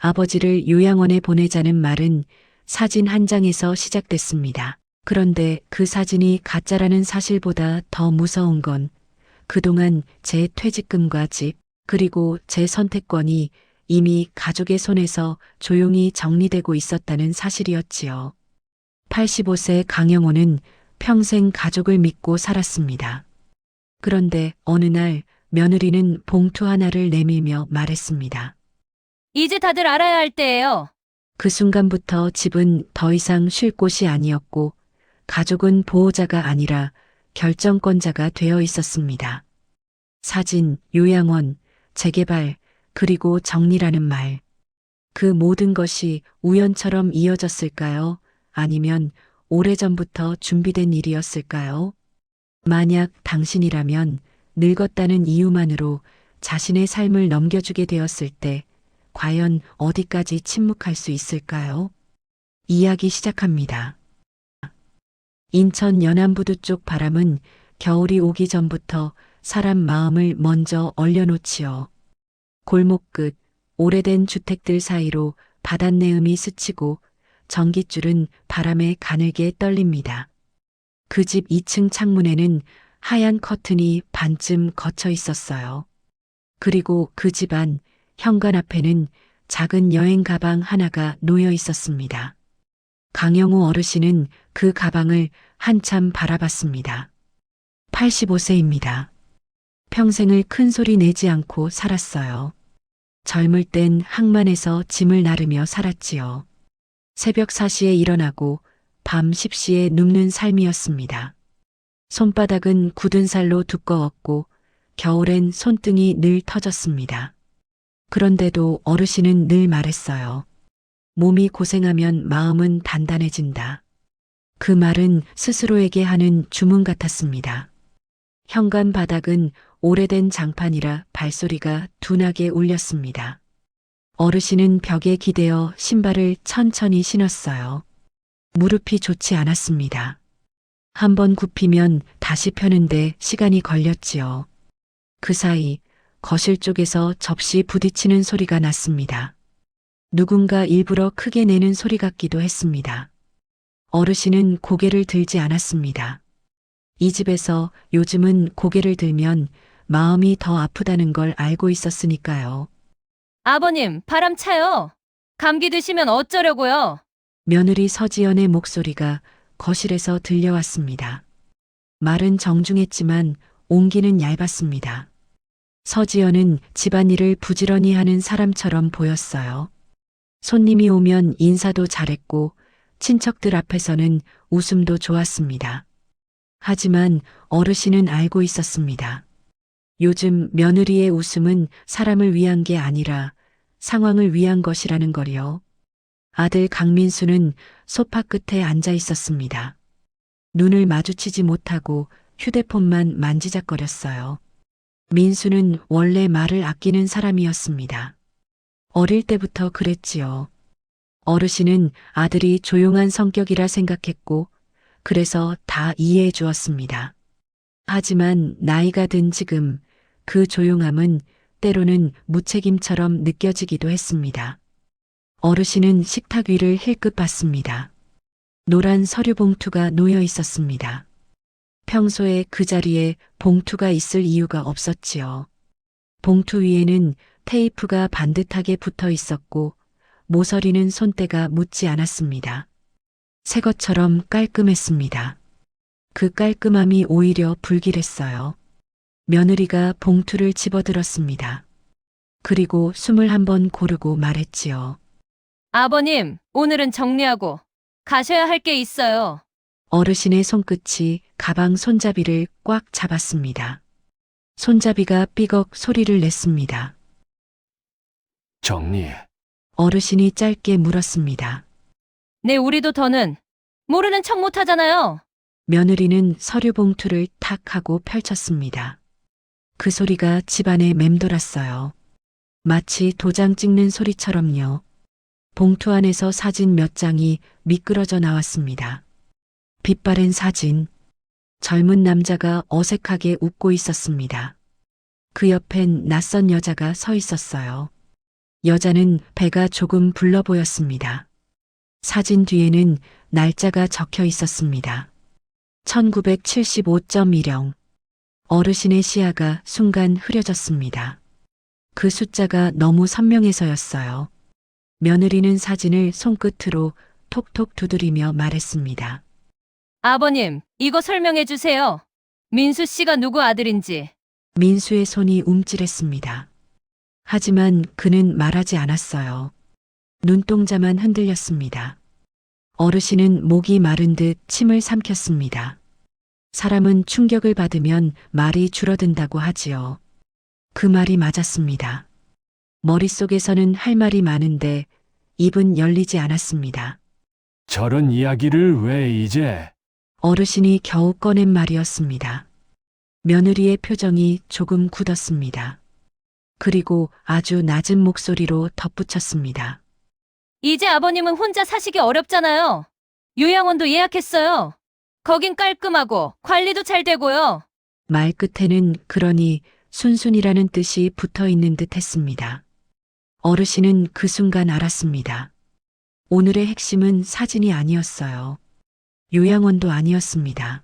아버지를 요양원에 보내자는 말은 사진 한 장에서 시작됐습니다. 그런데 그 사진이 가짜라는 사실보다 더 무서운 건 그동안 제 퇴직금과 집, 그리고 제 선택권이 이미 가족의 손에서 조용히 정리되고 있었다는 사실이었지요. 85세 강영호는 평생 가족을 믿고 살았습니다. 그런데 어느 날 며느리는 봉투 하나를 내밀며 말했습니다. 이제 다들 알아야 할 때예요. 그 순간부터 집은 더 이상 쉴 곳이 아니었고 가족은 보호자가 아니라 결정권자가 되어 있었습니다. 사진, 요양원, 재개발, 그리고 정리라는 말. 그 모든 것이 우연처럼 이어졌을까요? 아니면 오래전부터 준비된 일이었을까요? 만약 당신이라면 늙었다는 이유만으로 자신의 삶을 넘겨주게 되었을 때 과연 어디까지 침묵할 수 있을까요? 이야기 시작합니다. 인천 연안부두 쪽 바람은 겨울이 오기 전부터 사람 마음을 먼저 얼려놓지요. 골목 끝 오래된 주택들 사이로 바닷내음이 스치고 전깃줄은 바람에 가늘게 떨립니다. 그 집 2층 창문에는 하얀 커튼이 반쯤 걷혀 있었어요. 그리고 그 집 안 현관 앞에는 작은 여행 가방 하나가 놓여 있었습니다. 강영우 어르신은 그 가방을 한참 바라봤습니다. 85세입니다. 평생을 큰 소리 내지 않고 살았어요. 젊을 땐 항만에서 짐을 나르며 살았지요. 새벽 4시에 일어나고 밤 10시에 눕는 삶이었습니다. 손바닥은 굳은 살로 두꺼웠고 겨울엔 손등이 늘 터졌습니다. 그런데도 어르신은 늘 말했어요. 몸이 고생하면 마음은 단단해진다. 그 말은 스스로에게 하는 주문 같았습니다. 현관 바닥은 오래된 장판이라 발소리가 둔하게 울렸습니다. 어르신은 벽에 기대어 신발을 천천히 신었어요. 무릎이 좋지 않았습니다. 한번 굽히면 다시 펴는데 시간이 걸렸지요. 그 사이 거실 쪽에서 접시 부딪히는 소리가 났습니다. 누군가 일부러 크게 내는 소리 같기도 했습니다. 어르신은 고개를 들지 않았습니다. 이 집에서 요즘은 고개를 들면 마음이 더 아프다는 걸 알고 있었으니까요. 아버님, 바람 차요. 감기 드시면 어쩌려고요? 며느리 서지연의 목소리가 거실에서 들려왔습니다. 말은 정중했지만 온기는 얇았습니다. 서지연은 집안일을 부지런히 하는 사람처럼 보였어요. 손님이 오면 인사도 잘했고 친척들 앞에서는 웃음도 좋았습니다. 하지만 어르신은 알고 있었습니다. 요즘 며느리의 웃음은 사람을 위한 게 아니라 상황을 위한 것이라는 걸요. 아들 강민수는 소파 끝에 앉아 있었습니다. 눈을 마주치지 못하고 휴대폰만 만지작거렸어요. 민수는 원래 말을 아끼는 사람이었습니다. 어릴 때부터 그랬지요. 어르신은 아들이 조용한 성격이라 생각했고 그래서 다 이해해 주었습니다. 하지만 나이가 든 지금 그 조용함은 때로는 무책임처럼 느껴지기도 했습니다. 어르신은 식탁 위를 힐끗 봤습니다. 노란 서류 봉투가 놓여 있었습니다. 평소에 그 자리에 봉투가 있을 이유가 없었지요. 봉투 위에는 테이프가 반듯하게 붙어 있었고 모서리는 손때가 묻지 않았습니다. 새 것처럼 깔끔했습니다. 그 깔끔함이 오히려 불길했어요. 며느리가 봉투를 집어들었습니다. 그리고 숨을 한번 고르고 말했지요. 아버님, 오늘은 정리하고 가셔야 할 게 있어요. 어르신의 손끝이 가방 손잡이를 꽉 잡았습니다. 손잡이가 삐걱 소리를 냈습니다. 정리해. 어르신이 짧게 물었습니다. 네, 우리도 더는 모르는 척 못하잖아요. 며느리는 서류 봉투를 탁 하고 펼쳤습니다. 그 소리가 집안에 맴돌았어요. 마치 도장 찍는 소리처럼요. 봉투 안에서 사진 몇 장이 미끄러져 나왔습니다. 빛바랜 사진. 젊은 남자가 어색하게 웃고 있었습니다. 그 옆엔 낯선 여자가 서 있었어요. 여자는 배가 조금 불러 보였습니다. 사진 뒤에는 날짜가 적혀 있었습니다. 1975.10. 어르신의 시야가 순간 흐려졌습니다. 그 숫자가 너무 선명해서였어요. 며느리는 사진을 손끝으로 톡톡 두드리며 말했습니다. 아버님, 이거 설명해 주세요. 민수 씨가 누구 아들인지. 민수의 손이 움찔했습니다. 하지만 그는 말하지 않았어요. 눈동자만 흔들렸습니다. 어르신은 목이 마른 듯 침을 삼켰습니다. 사람은 충격을 받으면 말이 줄어든다고 하지요. 그 말이 맞았습니다. 머릿속에서는 할 말이 많은데 입은 열리지 않았습니다. 저런 이야기를 왜 이제? 어르신이 겨우 꺼낸 말이었습니다. 며느리의 표정이 조금 굳었습니다. 그리고 아주 낮은 목소리로 덧붙였습니다. 이제 아버님은 혼자 사시기 어렵잖아요. 요양원도 예약했어요. 거긴 깔끔하고 관리도 잘 되고요. 말 끝에는 그러니 순순이라는 뜻이 붙어 있는 듯 했습니다. 어르신은 그 순간 알았습니다. 오늘의 핵심은 사진이 아니었어요. 요양원도 아니었습니다.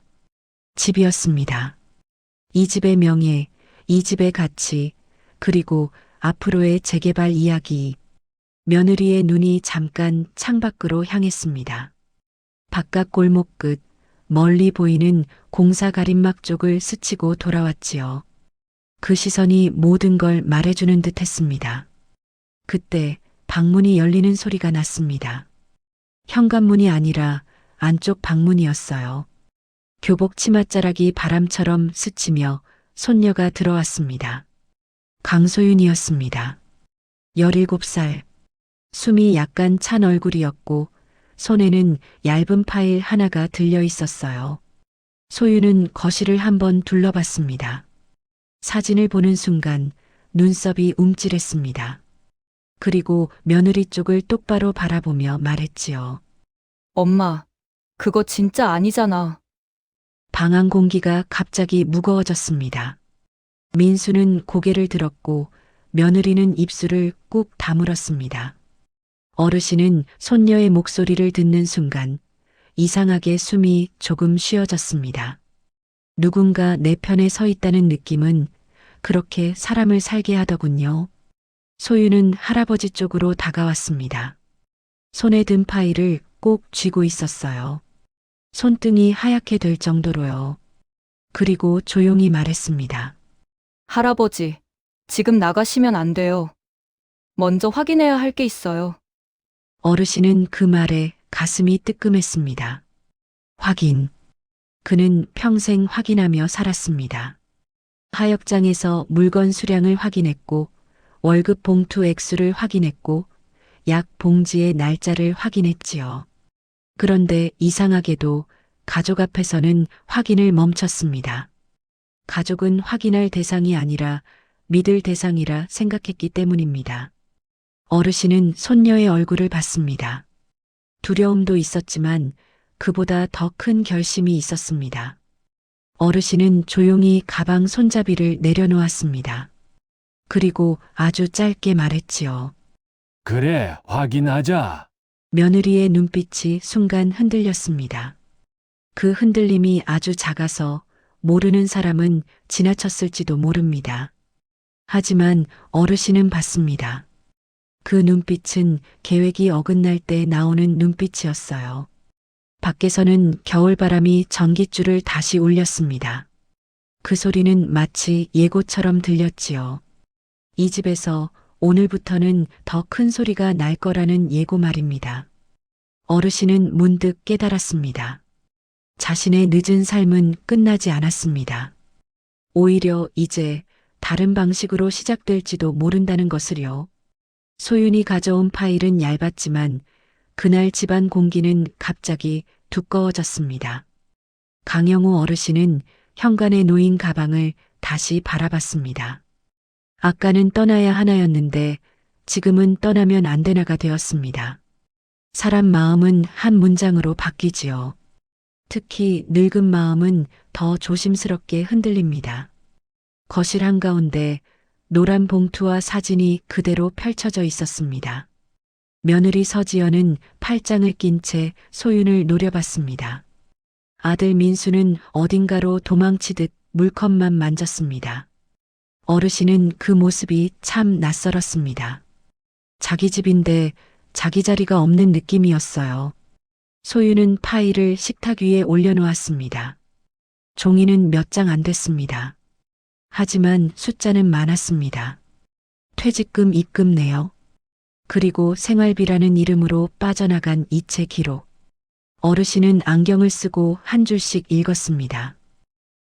집이었습니다. 이 집의 명예, 이 집의 가치, 그리고 앞으로의 재개발 이야기. 며느리의 눈이 잠깐 창밖으로 향했습니다. 바깥 골목 끝, 멀리 보이는 공사 가림막 쪽을 스치고 돌아왔지요. 그 시선이 모든 걸 말해주는 듯 했습니다. 그때 방문이 열리는 소리가 났습니다. 현관문이 아니라 안쪽 방문이었어요. 교복 치맛자락이 바람처럼 스치며 손녀가 들어왔습니다. 강소윤이었습니다. 17살. 숨이 약간 찬 얼굴이었고 손에는 얇은 파일 하나가 들려 있었어요. 소윤은 거실을 한번 둘러봤습니다. 사진을 보는 순간 눈썹이 움찔했습니다. 그리고 며느리 쪽을 똑바로 바라보며 말했지요. 엄마, 그거 진짜 아니잖아. 방안 공기가 갑자기 무거워졌습니다. 민수는 고개를 들었고 며느리는 입술을 꾹 다물었습니다. 어르신은 손녀의 목소리를 듣는 순간 이상하게 숨이 조금 쉬어졌습니다. 누군가 내 편에 서 있다는 느낌은 그렇게 사람을 살게 하더군요. 소유는 할아버지 쪽으로 다가왔습니다. 손에 든 파일을 꼭 쥐고 있었어요. 손등이 하얗게 될 정도로요. 그리고 조용히 말했습니다. 할아버지, 지금 나가시면 안 돼요. 먼저 확인해야 할 게 있어요. 어르신은 그 말에 가슴이 뜨끔했습니다. 확인. 그는 평생 확인하며 살았습니다. 하역장에서 물건 수량을 확인했고, 월급 봉투 액수를 확인했고, 약 봉지의 날짜를 확인했지요. 그런데 이상하게도 가족 앞에서는 확인을 멈췄습니다. 가족은 확인할 대상이 아니라 믿을 대상이라 생각했기 때문입니다. 어르신은 손녀의 얼굴을 봤습니다. 두려움도 있었지만 그보다 더 큰 결심이 있었습니다. 어르신은 조용히 가방 손잡이를 내려놓았습니다. 그리고 아주 짧게 말했지요. 그래, 확인하자. 며느리의 눈빛이 순간 흔들렸습니다. 그 흔들림이 아주 작아서 모르는 사람은 지나쳤을지도 모릅니다. 하지만 어르신은 봤습니다. 그 눈빛은 계획이 어긋날 때 나오는 눈빛이었어요. 밖에서는 겨울바람이 전깃줄을 다시 울렸습니다. 그 소리는 마치 예고처럼 들렸지요. 이 집에서 오늘부터는 더 큰 소리가 날 거라는 예고 말입니다. 어르신은 문득 깨달았습니다. 자신의 늦은 삶은 끝나지 않았습니다. 오히려 이제 다른 방식으로 시작될지도 모른다는 것을요. 소윤이 가져온 파일은 얇았지만 그날 집안 공기는 갑자기 두꺼워졌습니다. 강영우 어르신은 현관에 놓인 가방을 다시 바라봤습니다. 아까는 떠나야 하나였는데 지금은 떠나면 안 되나가 되었습니다. 사람 마음은 한 문장으로 바뀌지요. 특히 늙은 마음은 더 조심스럽게 흔들립니다. 거실 한가운데 노란 봉투와 사진이 그대로 펼쳐져 있었습니다. 며느리 서지연은 팔짱을 낀 채 소윤을 노려봤습니다. 아들 민수는 어딘가로 도망치듯 물컵만 만졌습니다. 어르신은 그 모습이 참 낯설었습니다. 자기 집인데 자기 자리가 없는 느낌이었어요. 소윤은 파일을 식탁 위에 올려놓았습니다. 종이는 몇 장 안 됐습니다. 하지만 숫자는 많았습니다. 퇴직금 입금 내역, 그리고 생활비라는 이름으로 빠져나간 이체 기록. 어르신은 안경을 쓰고 한 줄씩 읽었습니다.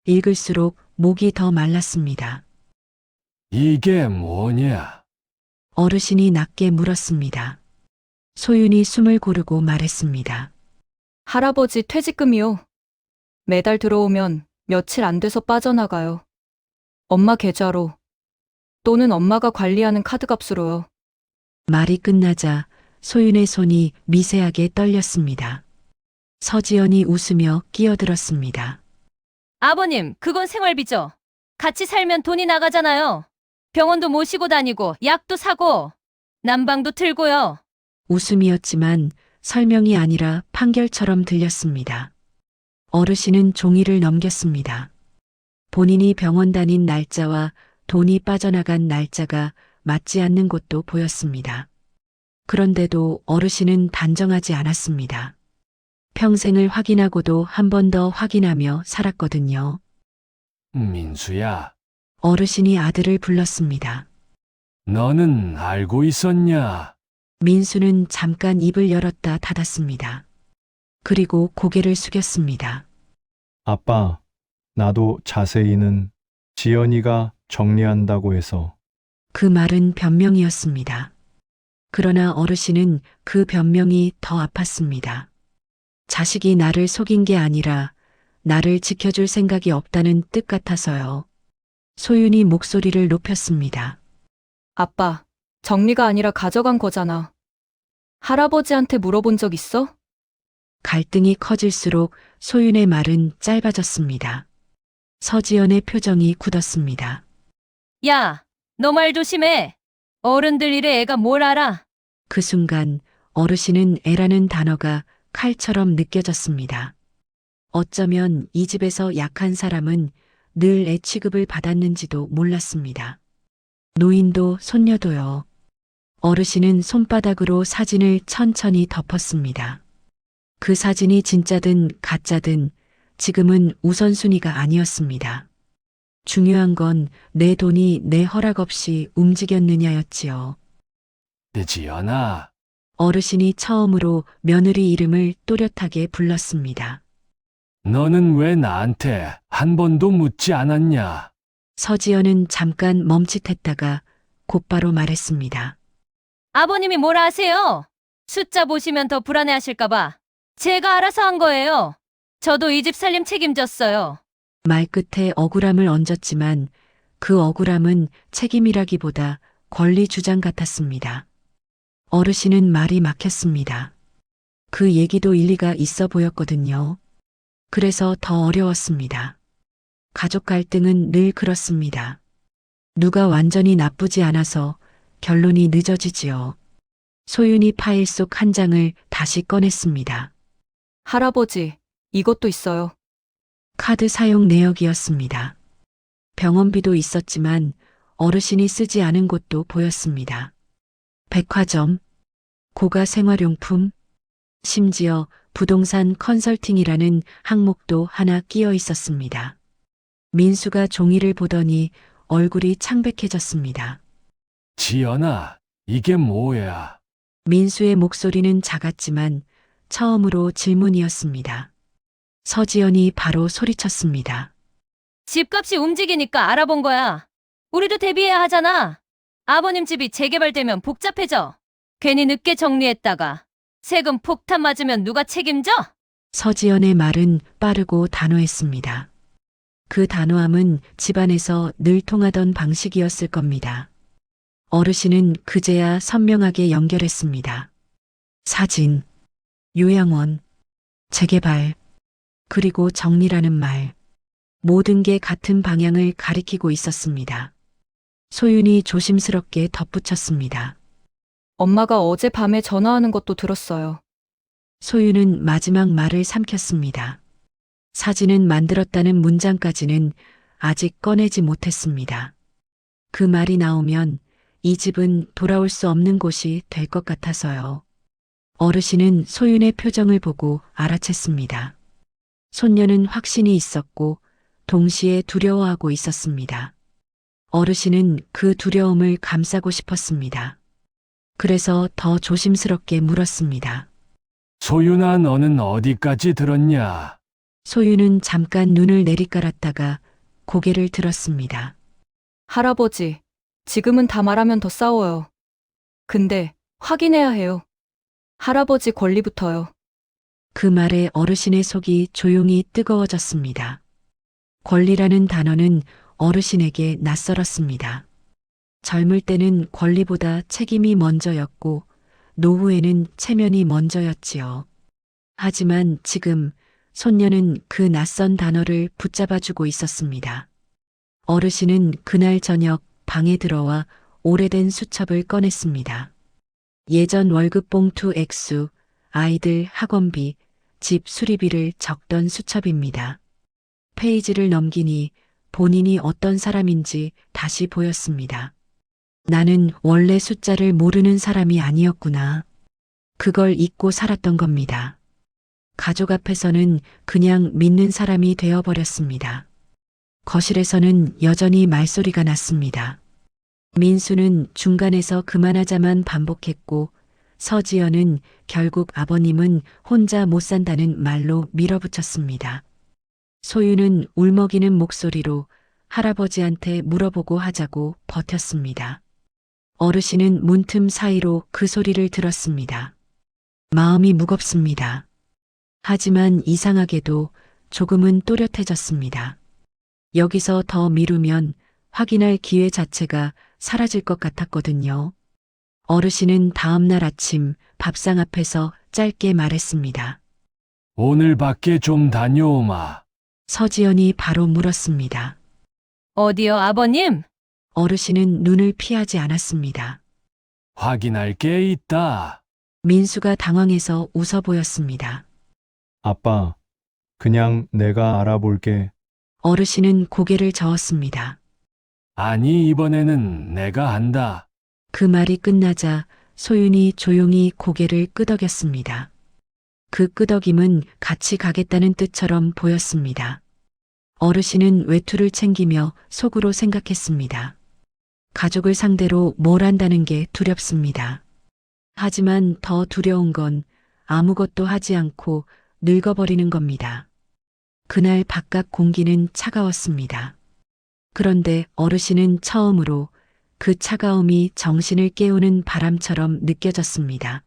읽을수록 목이 더 말랐습니다. 이게 뭐냐? 어르신이 낮게 물었습니다. 소윤이 숨을 고르고 말했습니다. 할아버지 퇴직금이요. 매달 들어오면 며칠 안 돼서 빠져나가요. 엄마 계좌로 또는 엄마가 관리하는 카드값으로요. 말이 끝나자 소윤의 손이 미세하게 떨렸습니다. 서지연이 웃으며 끼어들었습니다. 아버님, 그건 생활비죠. 같이 살면 돈이 나가잖아요. 병원도 모시고 다니고, 약도 사고, 난방도 틀고요. 웃음이었지만 설명이 아니라 판결처럼 들렸습니다. 어르신은 종이를 넘겼습니다. 본인이 병원 다닌 날짜와 돈이 빠져나간 날짜가 맞지 않는 곳도 보였습니다. 그런데도 어르신은 단정하지 않았습니다. 평생을 확인하고도 한 번 더 확인하며 살았거든요. 민수야, 어르신이 아들을 불렀습니다. 너는 알고 있었냐? 민수는 잠깐 입을 열었다 닫았습니다. 그리고 고개를 숙였습니다. 아빠, 나도 자세히는 지연이가 정리한다고 해서. 그 말은 변명이었습니다. 그러나 어르신은 그 변명이 더 아팠습니다. 자식이 나를 속인 게 아니라 나를 지켜줄 생각이 없다는 뜻 같아서요. 소윤이 목소리를 높였습니다. 아빠, 정리가 아니라 가져간 거잖아. 할아버지한테 물어본 적 있어? 갈등이 커질수록 소윤의 말은 짧아졌습니다. 서지연의 표정이 굳었습니다. 야, 너 말 조심해. 어른들 일에 애가 뭘 알아? 그 순간 어르신은 애라는 단어가 칼처럼 느껴졌습니다. 어쩌면 이 집에서 약한 사람은 늘 애 취급을 받았는지도 몰랐습니다. 노인도 손녀도요. 어르신은 손바닥으로 사진을 천천히 덮었습니다. 그 사진이 진짜든 가짜든 지금은 우선순위가 아니었습니다. 중요한 건 내 돈이 내 허락 없이 움직였느냐였지요. 지연아, 어르신이 처음으로 며느리 이름을 또렷하게 불렀습니다. 너는 왜 나한테 한 번도 묻지 않았냐? 서지연은 잠깐 멈칫했다가 곧바로 말했습니다. 아버님이 뭐라 하세요? 숫자 보시면 더 불안해하실까봐. 제가 알아서 한 거예요. 저도 이 집 살림 책임졌어요. 말끝에 억울함을 얹었지만 그 억울함은 책임이라기보다 권리 주장 같았습니다. 어르신은 말이 막혔습니다. 그 얘기도 일리가 있어 보였거든요. 그래서 더 어려웠습니다. 가족 갈등은 늘 그렇습니다. 누가 완전히 나쁘지 않아서 결론이 늦어지지요. 소윤이 파일 속 한 장을 다시 꺼냈습니다. 할아버지, 이것도 있어요. 카드 사용 내역이었습니다. 병원비도 있었지만 어르신이 쓰지 않은 곳도 보였습니다. 백화점, 고가 생활용품, 심지어 부동산 컨설팅이라는 항목도 하나 끼어 있었습니다. 민수가 종이를 보더니 얼굴이 창백해졌습니다. 지연아, 이게 뭐야? 민수의 목소리는 작았지만 처음으로 질문이었습니다. 서지연이 바로 소리쳤습니다. 집값이 움직이니까 알아본 거야. 우리도 대비해야 하잖아. 아버님 집이 재개발되면 복잡해져. 괜히 늦게 정리했다가 세금 폭탄 맞으면 누가 책임져? 서지연의 말은 빠르고 단호했습니다. 그 단호함은 집안에서 늘 통하던 방식이었을 겁니다. 어르신은 그제야 선명하게 연결했습니다. 사진, 요양원, 재개발, 그리고 정리라는 말. 모든 게 같은 방향을 가리키고 있었습니다. 소윤이 조심스럽게 덧붙였습니다. 엄마가 어제 밤에 전화하는 것도 들었어요. 소윤은 마지막 말을 삼켰습니다. 사진은 만들었다는 문장까지는 아직 꺼내지 못했습니다. 그 말이 나오면 이 집은 돌아올 수 없는 곳이 될 것 같아서요. 어르신은 소윤의 표정을 보고 알아챘습니다. 손녀는 확신이 있었고 동시에 두려워하고 있었습니다. 어르신은 그 두려움을 감싸고 싶었습니다. 그래서 더 조심스럽게 물었습니다. 소윤아, 너는 어디까지 들었냐? 소윤은 잠깐 눈을 내리깔았다가 고개를 들었습니다. 할아버지, 지금은 다 말하면 더 싸워요. 근데 확인해야 해요. 할아버지 권리부터요. 그 말에 어르신의 속이 조용히 뜨거워졌습니다. 권리라는 단어는 어르신에게 낯설었습니다. 젊을 때는 권리보다 책임이 먼저였고 노후에는 체면이 먼저였지요. 하지만 지금 손녀는 그 낯선 단어를 붙잡아주고 있었습니다. 어르신은 그날 저녁 방에 들어와 오래된 수첩을 꺼냈습니다. 예전 월급 봉투 액수, 아이들 학원비, 집 수리비를 적던 수첩입니다. 페이지를 넘기니 본인이 어떤 사람인지 다시 보였습니다. 나는 원래 숫자를 모르는 사람이 아니었구나. 그걸 잊고 살았던 겁니다. 가족 앞에서는 그냥 믿는 사람이 되어버렸습니다. 거실에서는 여전히 말소리가 났습니다. 민수는 중간에서 그만하자만 반복했고 서지연은 결국 아버님은 혼자 못 산다는 말로 밀어붙였습니다. 소유는 울먹이는 목소리로 할아버지한테 물어보고 하자고 버텼습니다. 어르신은 문틈 사이로 그 소리를 들었습니다. 마음이 무겁습니다. 하지만 이상하게도 조금은 또렷해졌습니다. 여기서 더 미루면 확인할 기회 자체가 사라질 것 같았거든요. 어르신은 다음 날 아침 밥상 앞에서 짧게 말했습니다. 오늘 밖에 좀 다녀오마. 서지연이 바로 물었습니다. 어디요, 아버님? 어르신은 눈을 피하지 않았습니다. 확인할 게 있다. 민수가 당황해서 웃어 보였습니다. 아빠, 그냥 내가 알아볼게. 어르신은 고개를 저었습니다. 아니, 이번에는 내가 한다. 그 말이 끝나자 소윤이 조용히 고개를 끄덕였습니다. 그 끄덕임은 같이 가겠다는 뜻처럼 보였습니다. 어르신은 외투를 챙기며 속으로 생각했습니다. 가족을 상대로 뭘 한다는 게 두렵습니다. 하지만 더 두려운 건 아무것도 하지 않고 늙어버리는 겁니다. 그날 바깥 공기는 차가웠습니다. 그런데 어르신은 처음으로 그 차가움이 정신을 깨우는 바람처럼 느껴졌습니다.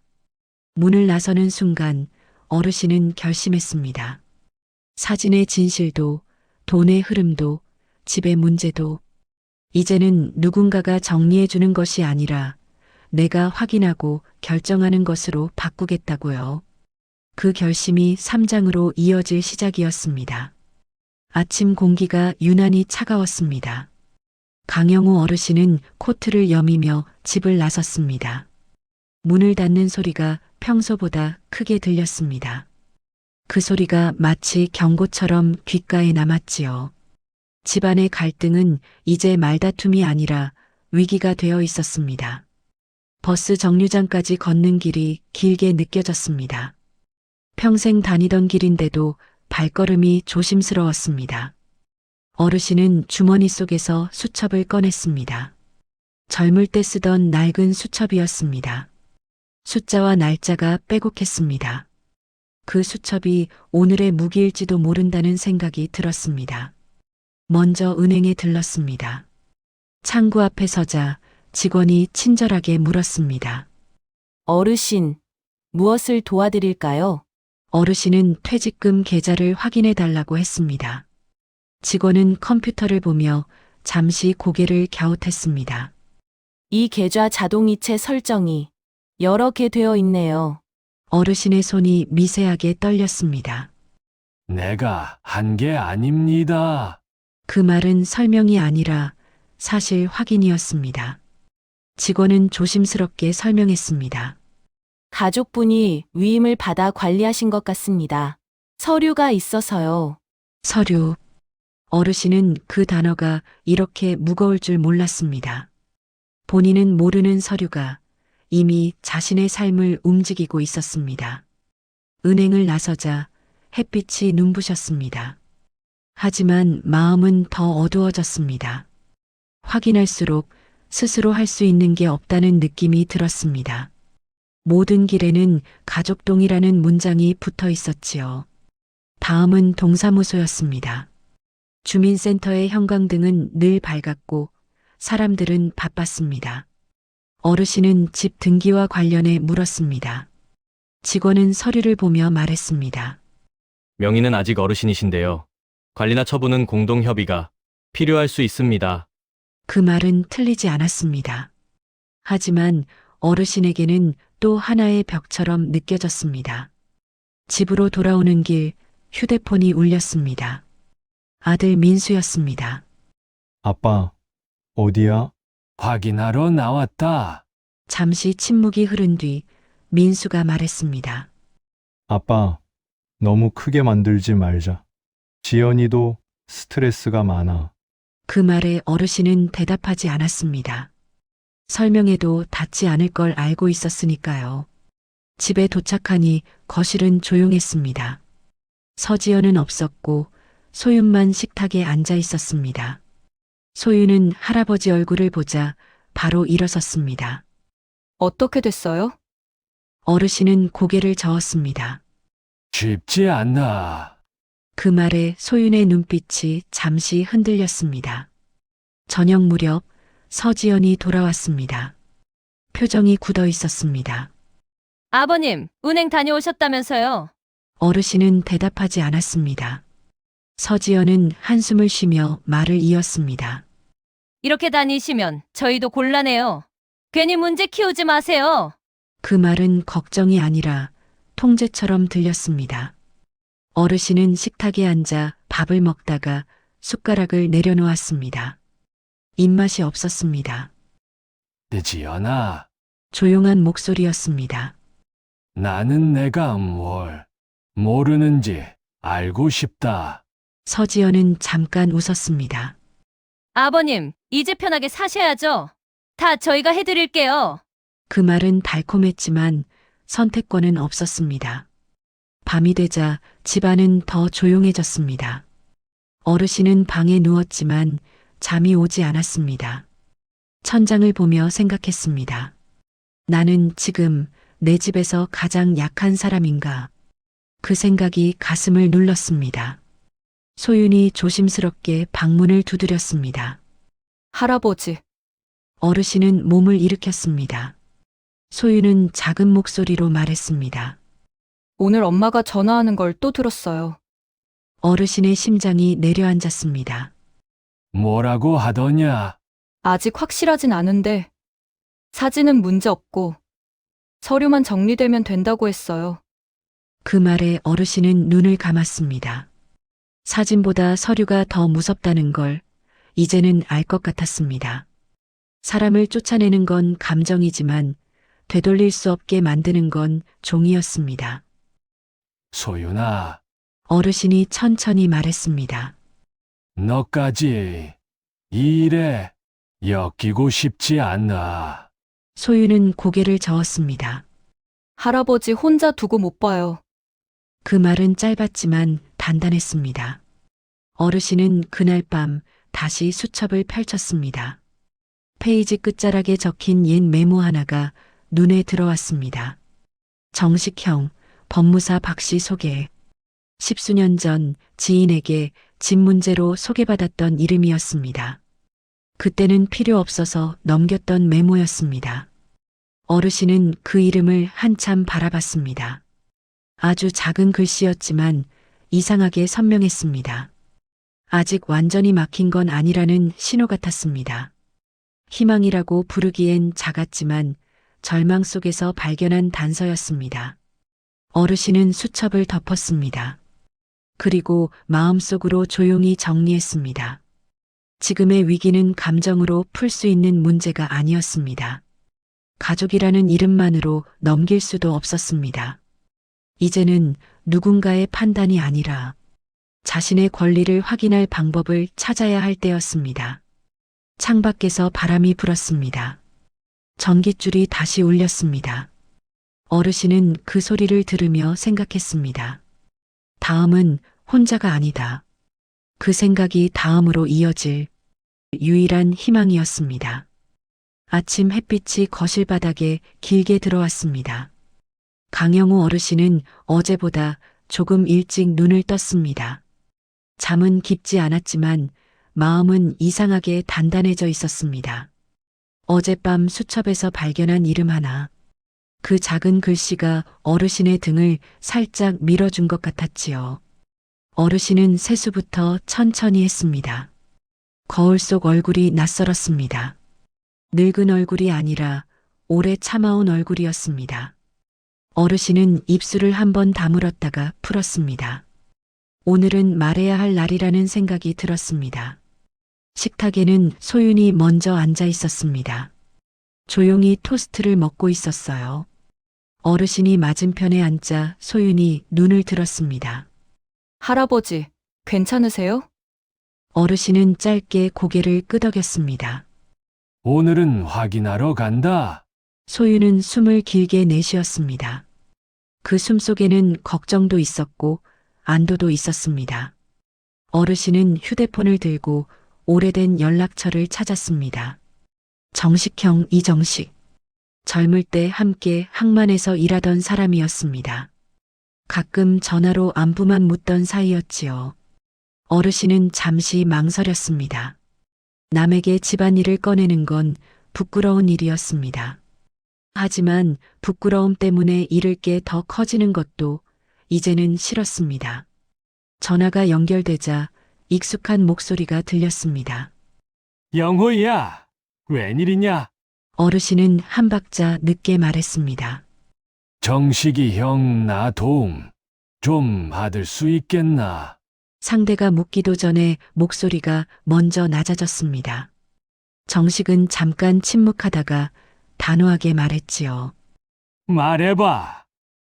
문을 나서는 순간 어르신은 결심했습니다. 사진의 진실도, 돈의 흐름도, 집의 문제도, 이제는 누군가가 정리해주는 것이 아니라 내가 확인하고 결정하는 것으로 바꾸겠다고요. 그 결심이 3장으로 이어질 시작이었습니다. 아침 공기가 유난히 차가웠습니다. 강영우 어르신은 코트를 여미며 집을 나섰습니다. 문을 닫는 소리가 평소보다 크게 들렸습니다. 그 소리가 마치 경고처럼 귓가에 남았지요. 집안의 갈등은 이제 말다툼이 아니라 위기가 되어 있었습니다. 버스 정류장까지 걷는 길이 길게 느껴졌습니다. 평생 다니던 길인데도 발걸음이 조심스러웠습니다. 어르신은 주머니 속에서 수첩을 꺼냈습니다. 젊을 때 쓰던 낡은 수첩이었습니다. 숫자와 날짜가 빼곡했습니다. 그 수첩이 오늘의 무기일지도 모른다는 생각이 들었습니다. 먼저 은행에 들렀습니다. 창구 앞에 서자 직원이 친절하게 물었습니다. 어르신, 무엇을 도와드릴까요? 어르신은 퇴직금 계좌를 확인해 달라고 했습니다. 직원은 컴퓨터를 보며 잠시 고개를 갸웃했습니다. 이 계좌 자동이체 설정이 여러 개 되어 있네요. 어르신의 손이 미세하게 떨렸습니다. 내가 한 게 아닙니다. 그 말은 설명이 아니라 사실 확인이었습니다. 직원은 조심스럽게 설명했습니다. 가족분이 위임을 받아 관리하신 것 같습니다. 서류가 있어서요. 서류. 어르신은 그 단어가 이렇게 무거울 줄 몰랐습니다. 본인은 모르는 서류가 이미 자신의 삶을 움직이고 있었습니다. 은행을 나서자 햇빛이 눈부셨습니다. 하지만 마음은 더 어두워졌습니다. 확인할수록 스스로 할 수 있는 게 없다는 느낌이 들었습니다. 모든 길에는 가족동이라는 문장이 붙어 있었지요. 다음은 동사무소였습니다. 주민센터의 형광등은 늘 밝았고 사람들은 바빴습니다. 어르신은 집 등기와 관련해 물었습니다. 직원은 서류를 보며 말했습니다. 명의는 아직 어르신이신데요. 관리나 처분은 공동협의가 필요할 수 있습니다. 그 말은 틀리지 않았습니다. 하지만 어르신에게는 또 하나의 벽처럼 느껴졌습니다. 집으로 돌아오는 길 휴대폰이 울렸습니다. 아들 민수였습니다. 아빠, 어디야? 확인하러 나왔다. 잠시 침묵이 흐른 뒤 민수가 말했습니다. 아빠, 너무 크게 만들지 말자. 지연이도 스트레스가 많아. 그 말에 어르신은 대답하지 않았습니다. 설명해도 닿지 않을 걸 알고 있었으니까요. 집에 도착하니 거실은 조용했습니다. 서지연은 없었고 소윤만 식탁에 앉아 있었습니다. 소윤은 할아버지 얼굴을 보자 바로 일어섰습니다. 어떻게 됐어요? 어르신은 고개를 저었습니다. 쉽지 않아. 그 말에 소윤의 눈빛이 잠시 흔들렸습니다. 저녁 무렵 서지연이 돌아왔습니다. 표정이 굳어 있었습니다. 아버님, 은행 다녀오셨다면서요? 어르신은 대답하지 않았습니다. 서지연은 한숨을 쉬며 말을 이었습니다. 이렇게 다니시면 저희도 곤란해요. 괜히 문제 키우지 마세요. 그 말은 걱정이 아니라 통제처럼 들렸습니다. 어르신은 식탁에 앉아 밥을 먹다가 숟가락을 내려놓았습니다. 입맛이 없었습니다. 지연아, 조용한 목소리였습니다. 나는 내가 뭘 모르는지 알고 싶다. 서지연은 잠깐 웃었습니다. 아버님, 이제 편하게 사셔야죠. 다 저희가 해드릴게요. 그 말은 달콤했지만 선택권은 없었습니다. 밤이 되자 집안은 더 조용해졌습니다. 어르신은 방에 누웠지만 잠이 오지 않았습니다. 천장을 보며 생각했습니다. 나는 지금 내 집에서 가장 약한 사람인가? 그 생각이 가슴을 눌렀습니다. 소윤이 조심스럽게 방문을 두드렸습니다. 할아버지, 어르신은 몸을 일으켰습니다. 소윤은 작은 목소리로 말했습니다. 오늘 엄마가 전화하는 걸 또 들었어요. 어르신의 심장이 내려앉았습니다. 뭐라고 하더냐? 아직 확실하진 않은데 사진은 문제 없고 서류만 정리되면 된다고 했어요. 그 말에 어르신은 눈을 감았습니다. 사진보다 서류가 더 무섭다는 걸 이제는 알 것 같았습니다. 사람을 쫓아내는 건 감정이지만 되돌릴 수 없게 만드는 건 종이었습니다. 소윤아, 어르신이 천천히 말했습니다. 너까지 이 일에 엮이고 싶지 않아. 소윤은 고개를 저었습니다. 할아버지 혼자 두고 못 봐요. 그 말은 짧았지만 단단했습니다. 어르신은 그날 밤 다시 수첩을 펼쳤습니다. 페이지 끝자락에 적힌 옛 메모 하나가 눈에 들어왔습니다. 정식형, 법무사 박씨 소개. 10수년 전 지인에게 집 문제로 소개받았던 이름이었습니다. 그때는 필요 없어서 넘겼던 메모였습니다. 어르신은 그 이름을 한참 바라봤습니다. 아주 작은 글씨였지만 이상하게 선명했습니다. 아직 완전히 막힌 건 아니라는 신호 같았습니다. 희망이라고 부르기엔 작았지만 절망 속에서 발견한 단서였습니다. 어르신은 수첩을 덮었습니다. 그리고 마음속으로 조용히 정리했습니다. 지금의 위기는 감정으로 풀 수 있는 문제가 아니었습니다. 가족이라는 이름만으로 넘길 수도 없었습니다. 이제는 누군가의 판단이 아니라 자신의 권리를 확인할 방법을 찾아야 할 때였습니다. 창밖에서 바람이 불었습니다. 전깃줄이 다시 울렸습니다. 어르신은 그 소리를 들으며 생각했습니다. 다음은 혼자가 아니다. 그 생각이 다음으로 이어질 유일한 희망이었습니다. 아침 햇빛이 거실 바닥에 길게 들어왔습니다. 강영우 어르신은 어제보다 조금 일찍 눈을 떴습니다. 잠은 깊지 않았지만 마음은 이상하게 단단해져 있었습니다. 어젯밤 수첩에서 발견한 이름 하나, 그 작은 글씨가 어르신의 등을 살짝 밀어준 것 같았지요. 어르신은 세수부터 천천히 했습니다. 거울 속 얼굴이 낯설었습니다. 늙은 얼굴이 아니라 오래 참아온 얼굴이었습니다. 어르신은 입술을 한번 다물었다가 풀었습니다. 오늘은 말해야 할 날이라는 생각이 들었습니다. 식탁에는 소윤이 먼저 앉아 있었습니다. 조용히 토스트를 먹고 있었어요. 어르신이 맞은편에 앉자 소윤이 눈을 들었습니다. 할아버지, 괜찮으세요? 어르신은 짧게 고개를 끄덕였습니다. 오늘은 확인하러 간다. 소윤은 숨을 길게 내쉬었습니다. 그 숨속에는 걱정도 있었고 안도도 있었습니다. 어르신은 휴대폰을 들고 오래된 연락처를 찾았습니다. 정식형 이정식. 젊을 때 함께 항만에서 일하던 사람이었습니다. 가끔 전화로 안부만 묻던 사이였지요. 어르신은 잠시 망설였습니다. 남에게 집안일을 꺼내는 건 부끄러운 일이었습니다. 하지만 부끄러움 때문에 잃을 게 더 커지는 것도 이제는 싫었습니다. 전화가 연결되자 익숙한 목소리가 들렸습니다. 영호야, 웬일이냐? 어르신은 한 박자 늦게 말했습니다. 정식이 형 나 도움 좀 받을 수 있겠나? 상대가 묻기도 전에 목소리가 먼저 낮아졌습니다. 정식은 잠깐 침묵하다가 단호하게 말했지요. 말해봐.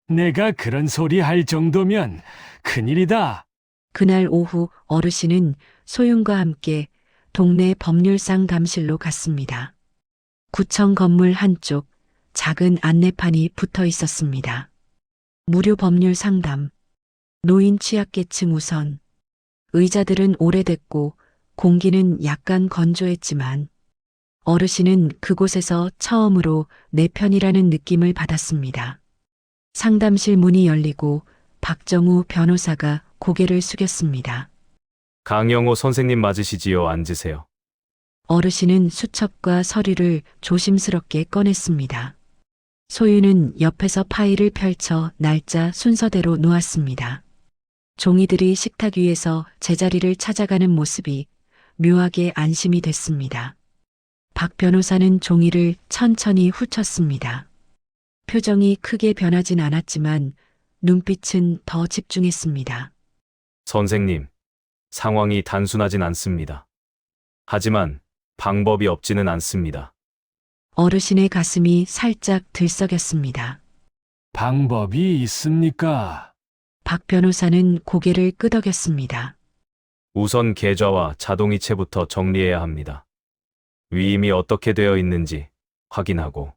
내가 그런 소리 할 정도면 큰일이다. 그날 오후 어르신은 소윤과 함께 동네 법률 상담실로 갔습니다. 구청 건물 한쪽 작은 안내판이 붙어 있었습니다. 무료 법률 상담, 노인 취약계층 우선. 의자들은 오래됐고 공기는 약간 건조했지만 어르신은 그곳에서 처음으로 내 편이라는 느낌을 받았습니다. 상담실 문이 열리고 박정우 변호사가 고개를 숙였습니다. 강영호 선생님 맞으시지요? 앉으세요. 어르신은 수첩과 서류를 조심스럽게 꺼냈습니다. 소유는 옆에서 파일을 펼쳐 날짜 순서대로 놓았습니다. 종이들이 식탁 위에서 제자리를 찾아가는 모습이 묘하게 안심이 됐습니다. 박 변호사는 종이를 천천히 훑었습니다. 표정이 크게 변하진 않았지만 눈빛은 더 집중했습니다. 선생님, 상황이 단순하진 않습니다. 하지만 방법이 없지는 않습니다. 어르신의 가슴이 살짝 들썩였습니다. 방법이 있습니까? 박 변호사는 고개를 끄덕였습니다. 우선 계좌와 자동이체부터 정리해야 합니다. 위임이 어떻게 되어 있는지 확인하고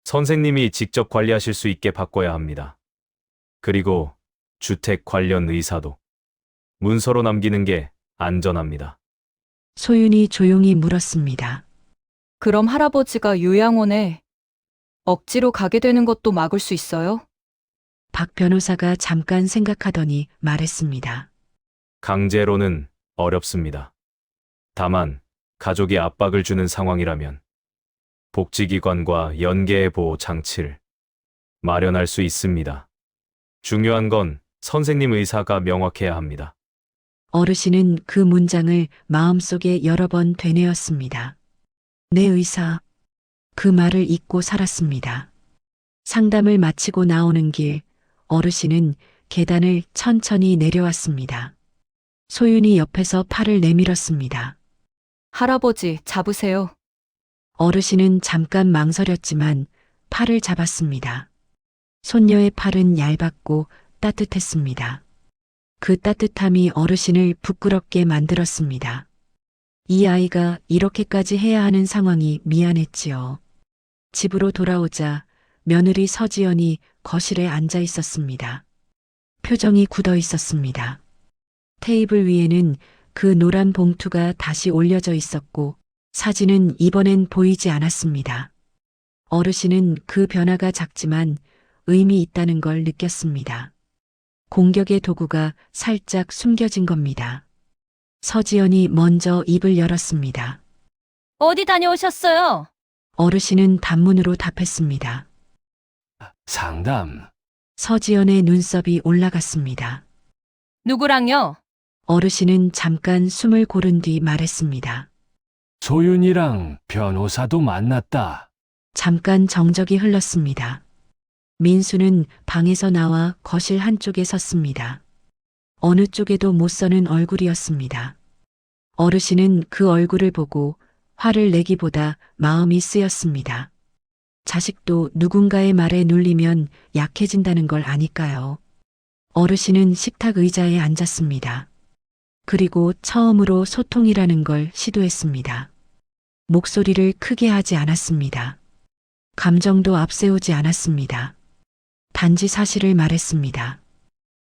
선생님이 직접 관리하실 수 있게 바꿔야 합니다. 그리고 주택 관련 의사도 문서로 남기는 게 안전합니다. 소윤이 조용히 물었습니다. 그럼 할아버지가 요양원에 억지로 가게 되는 것도 막을 수 있어요? 박 변호사가 잠깐 생각하더니 말했습니다. 강제로는 어렵습니다. 다만 가족이 압박을 주는 상황이라면 복지기관과 연계의 보호 장치를 마련할 수 있습니다. 중요한 건 선생님 의사가 명확해야 합니다. 어르신은 그 문장을 마음속에 여러 번 되뇌었습니다. 내 의사. 그 말을 잊고 살았습니다. 상담을 마치고 나오는 길, 어르신은 계단을 천천히 내려왔습니다. 소윤이 옆에서 팔을 내밀었습니다. 할아버지, 잡으세요. 어르신은 잠깐 망설였지만 팔을 잡았습니다. 손녀의 팔은 얇았고 따뜻했습니다. 그 따뜻함이 어르신을 부끄럽게 만들었습니다. 이 아이가 이렇게까지 해야 하는 상황이 미안했지요. 집으로 돌아오자 며느리 서지연이 거실에 앉아 있었습니다. 표정이 굳어 있었습니다. 테이블 위에는 그 노란 봉투가 다시 올려져 있었고 사진은 이번엔 보이지 않았습니다. 어르신은 그 변화가 작지만 의미 있다는 걸 느꼈습니다. 공격의 도구가 살짝 숨겨진 겁니다. 서지연이 먼저 입을 열었습니다. 어디 다녀오셨어요? 어르신은 단문으로 답했습니다. 상담. 서지연의 눈썹이 올라갔습니다. 누구랑요? 어르신은 잠깐 숨을 고른 뒤 말했습니다. 소윤이랑 변호사도 만났다. 잠깐 정적이 흘렀습니다. 민수는 방에서 나와 거실 한쪽에 섰습니다. 어느 쪽에도 못 서는 얼굴이었습니다. 어르신은 그 얼굴을 보고 화를 내기보다 마음이 쓰였습니다. 자식도 누군가의 말에 눌리면 약해진다는 걸 아니까요. 어르신은 식탁 의자에 앉았습니다. 그리고 처음으로 소통이라는 걸 시도했습니다. 목소리를 크게 하지 않았습니다. 감정도 앞세우지 않았습니다. 단지 사실을 말했습니다.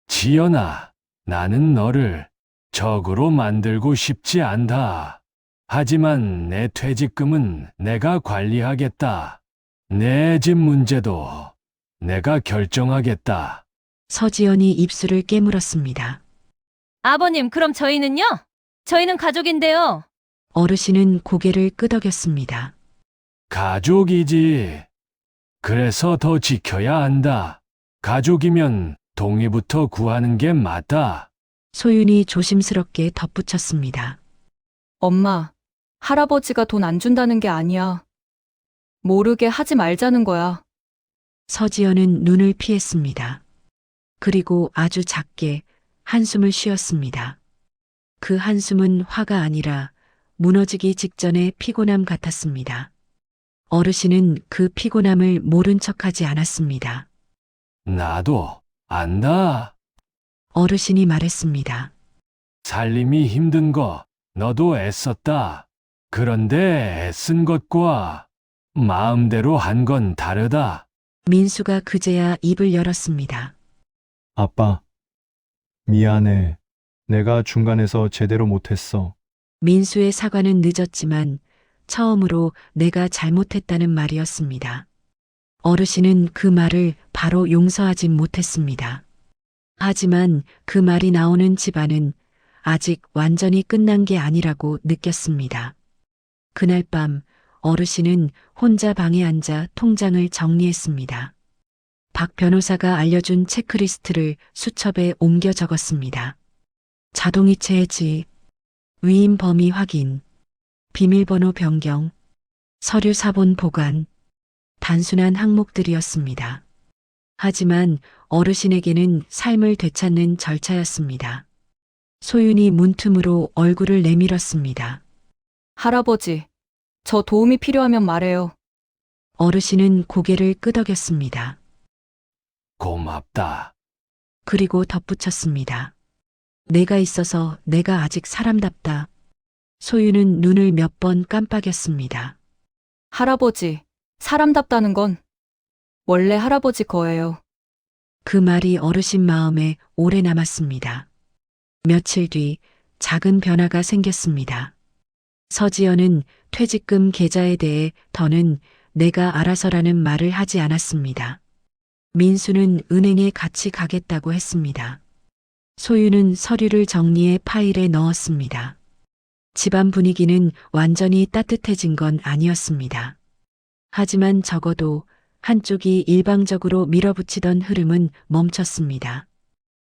지연아, 나는 너를 적으로 만들고 싶지 않다. 하지만 내 퇴직금은 내가 관리하겠다. 내 집 문제도 내가 결정하겠다. 서지연이 입술을 깨물었습니다. 아버님, 그럼 저희는요? 저희는 가족인데요. 어르신은 고개를 끄덕였습니다. 가족이지. 그래서 더 지켜야 한다. 가족이면 동의부터 구하는 게 맞다. 소윤이 조심스럽게 덧붙였습니다. 엄마, 할아버지가 돈 안 준다는 게 아니야. 모르게 하지 말자는 거야. 서지연은 눈을 피했습니다. 그리고 아주 작게 한숨을 쉬었습니다. 그 한숨은 화가 아니라 무너지기 직전의 피곤함 같았습니다. 어르신은 그 피곤함을 모른 척하지 않았습니다. 나도 안다. 어르신이 말했습니다. 살림이 힘든 거 너도 애썼다. 그런데 애쓴 것과 마음대로 한 건 다르다. 민수가 그제야 입을 열었습니다. 아빠, 미안해. 내가 중간에서 제대로 못했어. 민수의 사과는 늦었지만 처음으로 내가 잘못했다는 말이었습니다. 어르신은 그 말을 바로 용서하진 못했습니다. 하지만 그 말이 나오는 집안은 아직 완전히 끝난 게 아니라고 느꼈습니다. 그날 밤 어르신은 혼자 방에 앉아 통장을 정리했습니다. 박 변호사가 알려준 체크리스트를 수첩에 옮겨 적었습니다. 자동이체 해지, 위임 범위 확인, 비밀번호 변경, 서류 사본 보관, 단순한 항목들이었습니다. 하지만 어르신에게는 삶을 되찾는 절차였습니다. 소윤이 문틈으로 얼굴을 내밀었습니다. 할아버지, 저 도움이 필요하면 말해요. 어르신은 고개를 끄덕였습니다. 고맙다. 그리고 덧붙였습니다. 내가 있어서 내가 아직 사람답다. 소윤은 눈을 몇 번 깜빡였습니다. 할아버지, 사람답다는 건 원래 할아버지 거예요. 그 말이 어르신 마음에 오래 남았습니다. 며칠 뒤 작은 변화가 생겼습니다. 서지연은 퇴직금 계좌에 대해 더는 내가 알아서라는 말을 하지 않았습니다. 민수는 은행에 같이 가겠다고 했습니다. 소유는 서류를 정리해 파일에 넣었습니다. 집안 분위기는 완전히 따뜻해진 건 아니었습니다. 하지만 적어도 한쪽이 일방적으로 밀어붙이던 흐름은 멈췄습니다.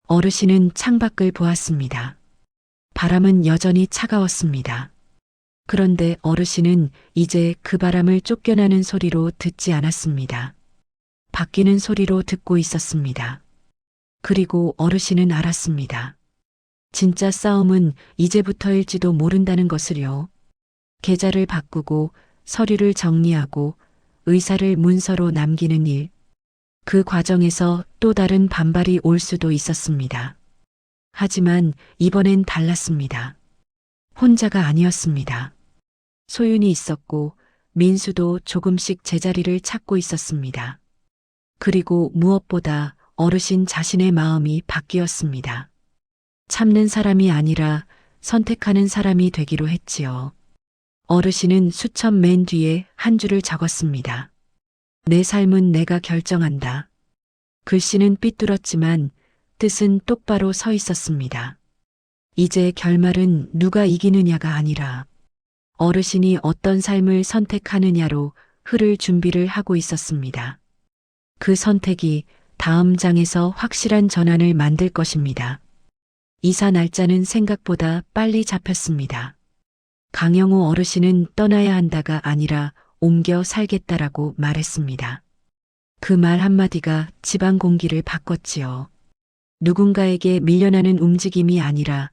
어르신은 창밖을 보았습니다. 바람은 여전히 차가웠습니다. 그런데 어르신은 이제 그 바람을 쫓겨나는 소리로 듣지 않았습니다. 바뀌는 소리로 듣고 있었습니다. 그리고 어르신은 알았습니다. 진짜 싸움은 이제부터일지도 모른다는 것을요. 계좌를 바꾸고 서류를 정리하고 의사를 문서로 남기는 일. 그 과정에서 또 다른 반발이 올 수도 있었습니다. 하지만 이번엔 달랐습니다. 혼자가 아니었습니다. 소윤이 있었고 민수도 조금씩 제자리를 찾고 있었습니다. 그리고 무엇보다 어르신 자신의 마음이 바뀌었습니다. 참는 사람이 아니라 선택하는 사람이 되기로 했지요. 어르신은 수첩 맨 뒤에 한 줄을 적었습니다. 내 삶은 내가 결정한다. 글씨는 삐뚤었지만 뜻은 똑바로 서 있었습니다. 이제 결말은 누가 이기느냐가 아니라 어르신이 어떤 삶을 선택하느냐로 흐를 준비를 하고 있었습니다. 그 선택이 다음 장에서 확실한 전환을 만들 것입니다. 이사 날짜는 생각보다 빨리 잡혔습니다. 강영호 어르신은 떠나야 한다가 아니라 옮겨 살겠다라고 말했습니다. 그 말 한마디가 집안 공기를 바꿨지요. 누군가에게 밀려나는 움직임이 아니라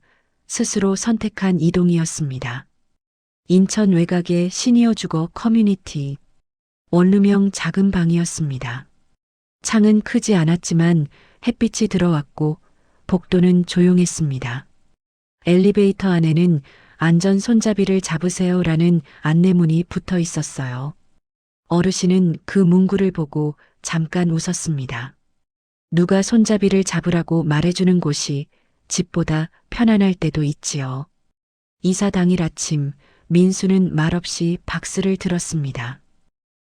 스스로 선택한 이동이었습니다. 인천 외곽의 시니어 주거 커뮤니티. 원룸형 작은 방이었습니다. 창은 크지 않았지만 햇빛이 들어왔고 복도는 조용했습니다. 엘리베이터 안에는 안전 손잡이를 잡으세요라는 안내문이 붙어 있었어요. 어르신은 그 문구를 보고 잠깐 웃었습니다. 누가 손잡이를 잡으라고 말해주는 곳이 집보다 편안할 때도 있지요. 이사 당일 아침 민수는 말없이 박스를 들었습니다.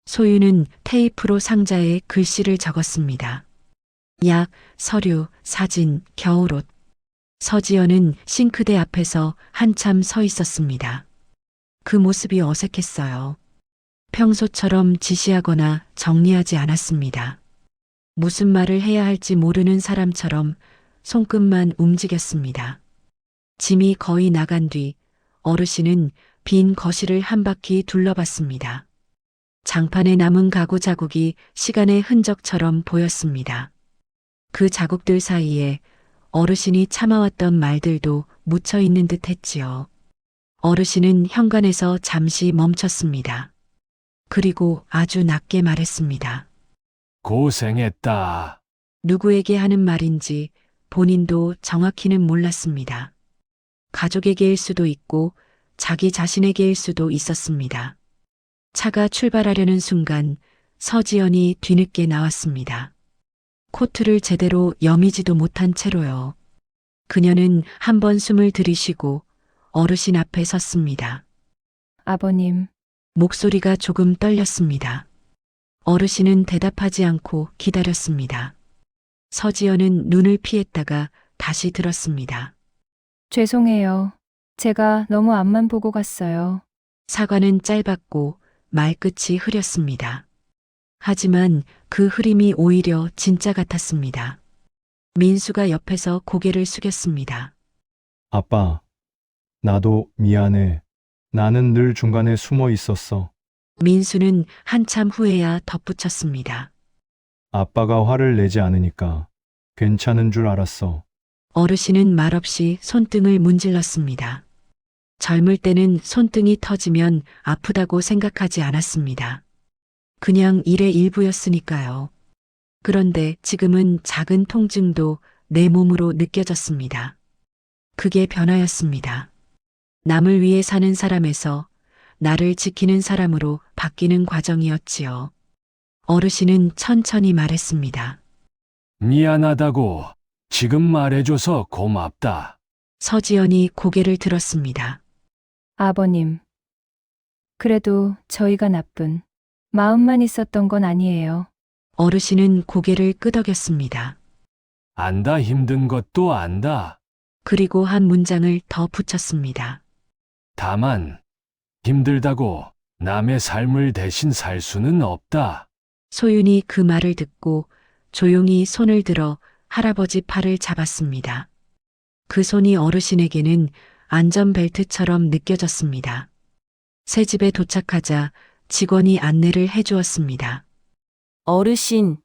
소유는 테이프로 상자에 글씨를 적었습니다. 약, 서류, 사진, 겨울옷. 서지연은 싱크대 앞에서 한참 서 있었습니다. 그 모습이 어색했어요. 평소처럼 지시하거나 정리하지 않았습니다. 무슨 말을 해야 할지 모르는 사람처럼 손끝만 움직였습니다. 짐이 거의 나간 뒤 어르신은 빈 거실을 한 바퀴 둘러봤습니다. 장판에 남은 가구 자국이 시간의 흔적처럼 보였습니다. 그 자국들 사이에 어르신이 참아왔던 말들도 묻혀 있는 듯 했지요. 어르신은 현관에서 잠시 멈췄습니다. 그리고 아주 낮게 말했습니다. 고생했다. 누구에게 하는 말인지 본인도 정확히는 몰랐습니다. 가족에게일 수도 있고 자기 자신에게일 수도 있었습니다. 차가 출발하려는 순간 서지연이 뒤늦게 나왔습니다. 코트를 제대로 여미지도 못한 채로요. 그녀는 한 번 숨을 들이쉬고 어르신 앞에 섰습니다. 아버님, 목소리가 조금 떨렸습니다. 어르신은 대답하지 않고 기다렸습니다. 서지연은 눈을 피했다가 다시 들었습니다. 죄송해요. 제가 너무 앞만 보고 갔어요. 사과는 짧았고 말끝이 흐렸습니다. 하지만 그 흐림이 오히려 진짜 같았습니다. 민수가 옆에서 고개를 숙였습니다. 아빠, 나도 미안해. 나는 늘 중간에 숨어 있었어. 민수는 한참 후에야 덧붙였습니다. 아빠가 화를 내지 않으니까 괜찮은 줄 알았어. 어르신은 말없이 손등을 문질렀습니다. 젊을 때는 손등이 터지면 아프다고 생각하지 않았습니다. 그냥 일의 일부였으니까요. 그런데 지금은 작은 통증도 내 몸으로 느껴졌습니다. 그게 변화였습니다. 남을 위해 사는 사람에서 나를 지키는 사람으로 바뀌는 과정이었지요. 어르신은 천천히 말했습니다. 미안하다고. 지금 말해줘서 고맙다. 서지연이 고개를 들었습니다. 아버님, 그래도 저희가 나쁜 마음만 있었던 건 아니에요. 어르신은 고개를 끄덕였습니다. 안다 힘든 것도 안다. 그리고 한 문장을 더 붙였습니다. 다만 힘들다고 남의 삶을 대신 살 수는 없다. 소윤이 그 말을 듣고 조용히 손을 들어 할아버지 팔을 잡았습니다. 그 손이 어르신에게는 안전벨트처럼 느껴졌습니다. 새 집에 도착하자 직원이 안내를 해주었습니다. 어르신,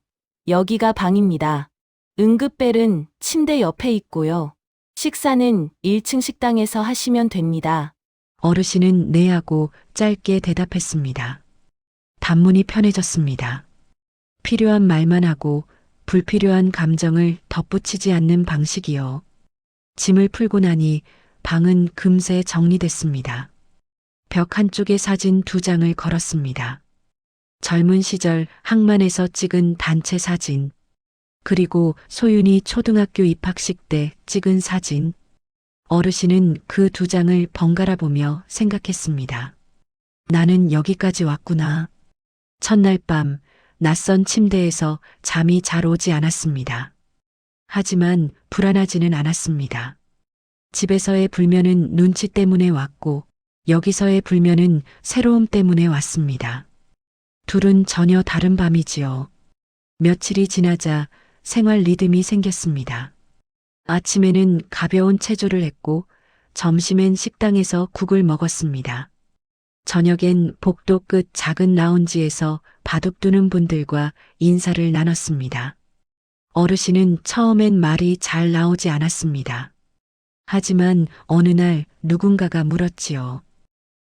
여기가 방입니다. 응급벨은 침대 옆에 있고요. 식사는 1층 식당에서 하시면 됩니다. 어르신은 네 하고 짧게 대답했습니다. 단문이 편해졌습니다. 필요한 말만 하고 불필요한 감정을 덧붙이지 않는 방식이요. 짐을 풀고 나니 방은 금세 정리됐습니다. 벽 한쪽에 사진 2장을 걸었습니다. 젊은 시절 항만에서 찍은 단체 사진, 그리고 소윤이 초등학교 입학식 때 찍은 사진. 어르신은 그 2장을 번갈아 보며 생각했습니다. 나는 여기까지 왔구나. 첫날 밤 낯선 침대에서 잠이 잘 오지 않았습니다. 하지만 불안하지는 않았습니다. 집에서의 불면은 눈치 때문에 왔고 여기서의 불면은 새로움 때문에 왔습니다. 둘은 전혀 다른 밤이지요. 며칠이 지나자 생활 리듬이 생겼습니다. 아침에는 가벼운 체조를 했고 점심엔 식당에서 국을 먹었습니다. 저녁엔 복도 끝 작은 라운지에서 바둑 두는 분들과 인사를 나눴습니다. 어르신은 처음엔 말이 잘 나오지 않았습니다. 하지만 어느 날 누군가가 물었지요.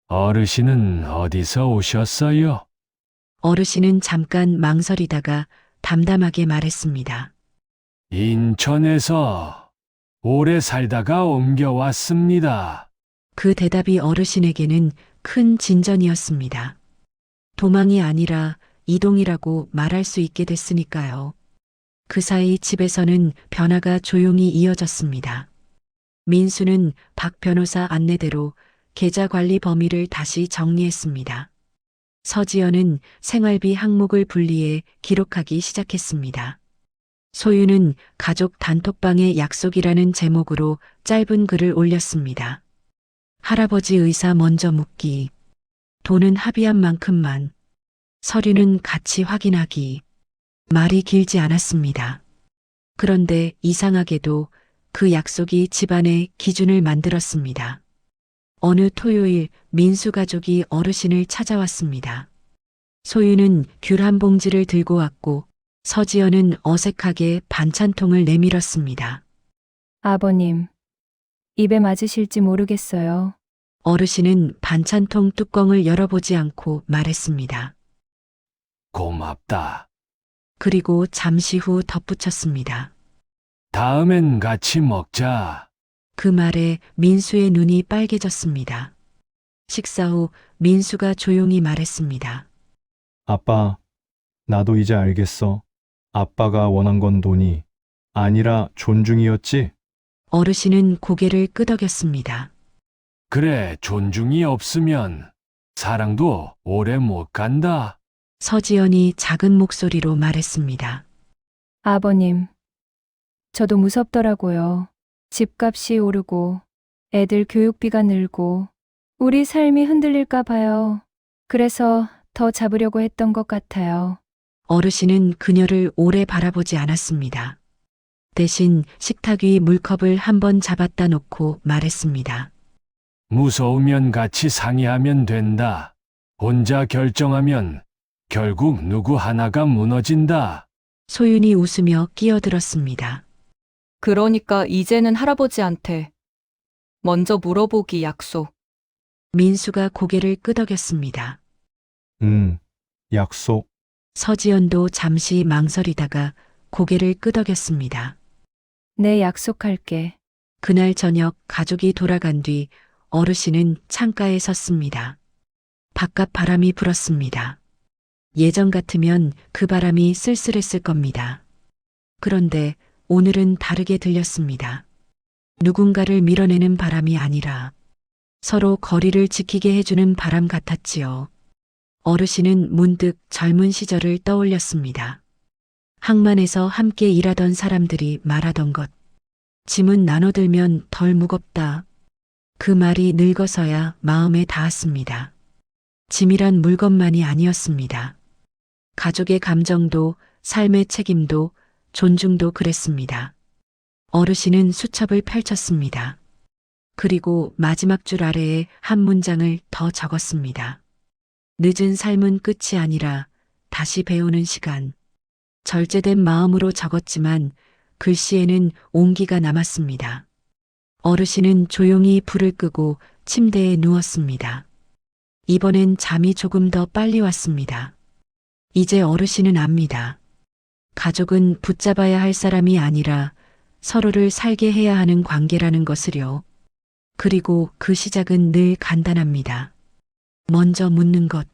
어르신은 어디서 오셨어요? 어르신은 잠깐 망설이다가 담담하게 말했습니다. 인천에서 오래 살다가 옮겨왔습니다. 그 대답이 어르신에게는 큰 진전이었습니다. 도망이 아니라 이동이라고 말할 수 있게 됐으니까요. 그 사이 집에서는 변화가 조용히 이어졌습니다. 민수는 박 변호사 안내대로 계좌 관리 범위를 다시 정리했습니다. 서지연은 생활비 항목을 분리해 기록하기 시작했습니다. 소유는 가족 단톡방의 약속이라는 제목으로 짧은 글을 올렸습니다. 할아버지 의사 먼저 묻기. 돈은 합의한 만큼만. 서류는 같이 확인하기. 말이 길지 않았습니다. 그런데 이상하게도 그 약속이 집안의 기준을 만들었습니다. 어느 토요일 민수 가족이 어르신을 찾아왔습니다. 소유는 귤 한 봉지를 들고 왔고 서지연은 어색하게 반찬통을 내밀었습니다. 아버님, 입에 맞으실지 모르겠어요. 어르신은 반찬통 뚜껑을 열어보지 않고 말했습니다. 고맙다. 그리고 잠시 후 덧붙였습니다. 다음엔 같이 먹자. 그 말에 민수의 눈이 빨개졌습니다. 식사 후 민수가 조용히 말했습니다. 아빠, 나도 이제 알겠어. 아빠가 원한 건 돈이 아니라 존중이었지? 어르신은 고개를 끄덕였습니다. 그래, 존중이 없으면 사랑도 오래 못 간다. 서지연이 작은 목소리로 말했습니다. 아버님, 저도 무섭더라고요. 집값이 오르고 애들 교육비가 늘고 우리 삶이 흔들릴까 봐요. 그래서 더 잡으려고 했던 것 같아요. 어르신은 그녀를 오래 바라보지 않았습니다. 대신 식탁 위 물컵을 한번 잡았다 놓고 말했습니다. 무서우면 같이 상의하면 된다. 혼자 결정하면 결국 누구 하나가 무너진다. 소윤이 웃으며 끼어들었습니다. 그러니까 이제는 할아버지한테 먼저 물어보기 약속. 민수가 고개를 끄덕였습니다. 약속. 서지연도 잠시 망설이다가 고개를 끄덕였습니다. 네, 약속할게. 그날 저녁 가족이 돌아간 뒤 어르신은 창가에 섰습니다. 바깥 바람이 불었습니다. 예전 같으면 그 바람이 쓸쓸했을 겁니다. 그런데 오늘은 다르게 들렸습니다. 누군가를 밀어내는 바람이 아니라 서로 거리를 지키게 해주는 바람 같았지요. 어르신은 문득 젊은 시절을 떠올렸습니다. 항만에서 함께 일하던 사람들이 말하던 것. 짐은 나눠들면 덜 무겁다. 그 말이 늙어서야 마음에 닿았습니다. 짐이란 물건만이 아니었습니다. 가족의 감정도 삶의 책임도 존중도 그랬습니다. 어르신은 수첩을 펼쳤습니다. 그리고 마지막 줄 아래에 한 문장을 더 적었습니다. 늦은 삶은 끝이 아니라 다시 배우는 시간. 절제된 마음으로 적었지만 글씨에는 온기가 남았습니다. 어르신은 조용히 불을 끄고 침대에 누웠습니다. 이번엔 잠이 조금 더 빨리 왔습니다. 이제 어르신은 압니다. 가족은 붙잡아야 할 사람이 아니라 서로를 살게 해야 하는 관계라는 것을요. 그리고 그 시작은 늘 간단합니다. 먼저 묻는 것,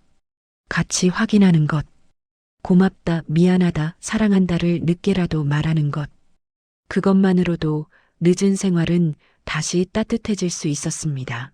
같이 확인하는 것, 고맙다, 미안하다, 사랑한다를 늦게라도 말하는 것. 그것만으로도 늦은 생활은 다시 따뜻해질 수 있었습니다.